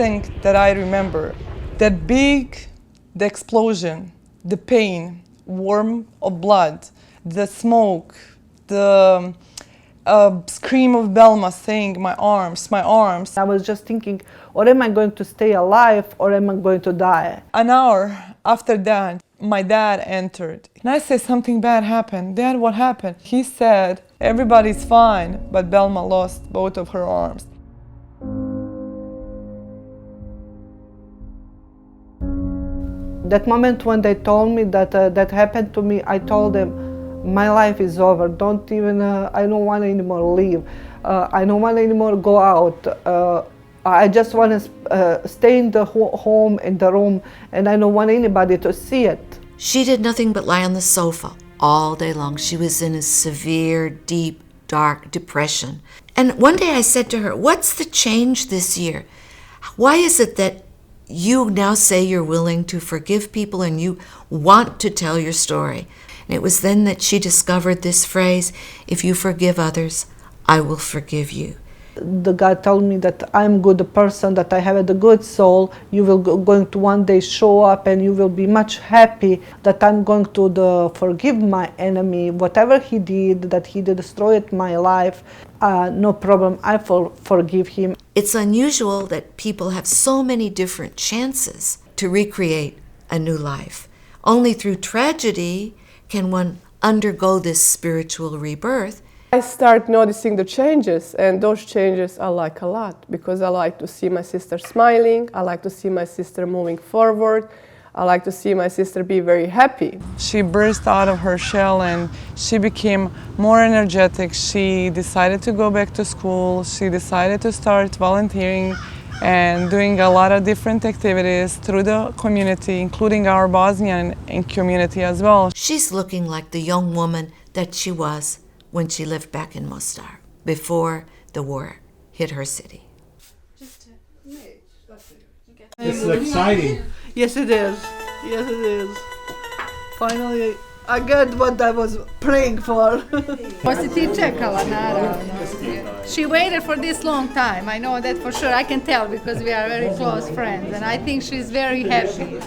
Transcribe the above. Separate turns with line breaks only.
thing that I remember. That the explosion, the pain, warmth of blood, the smoke, the scream of Belma saying, my arms, my arms.
I was just thinking, or am I going to stay alive or am I going to die?
An hour after that, my dad entered. And I said, something bad happened. Dad, what happened? He said, everybody's fine, but Belma lost both of her arms.
That moment when they told me that that happened to me, I told them, my life is over. Don't even, I don't want anymore leave. I don't want anymore go out. I just want to stay in the home, in the room, and I don't want anybody to see it.
She did nothing but lie on the sofa all day long. She was in a severe, deep, dark depression. And one day I said to her, what's the change this year? Why is it that you now say you're willing to forgive people and you want to tell your story? And it was then that she discovered this phrase, if you forgive others, I will forgive you.
The God told me that I'm a good person, that I have a good soul. You will going to one day show up and you will be much happy, that I'm going to forgive my enemy, whatever he did, that he destroyed my life. No problem, I forgive him.
It's unusual that people have so many different chances to recreate a new life. Only through tragedy can one undergo this spiritual rebirth.
I start noticing the changes, and those changes I like a lot because I like to see my sister smiling, I like to see my sister moving forward, I like to see my sister be very happy.
She burst out of her shell and she became more energetic. She decided to go back to school. She decided to start volunteering and doing a lot of different activities through the community, including our Bosnian community as well.
She's looking like the young woman that she was when she lived back in Mostar, before the war hit her city.
This is exciting.
Yes, it is. Yes, it is. Finally, I got what I was praying for.
She waited for this long time. I know that for sure. I can tell because we are very close friends, and I think she's very happy.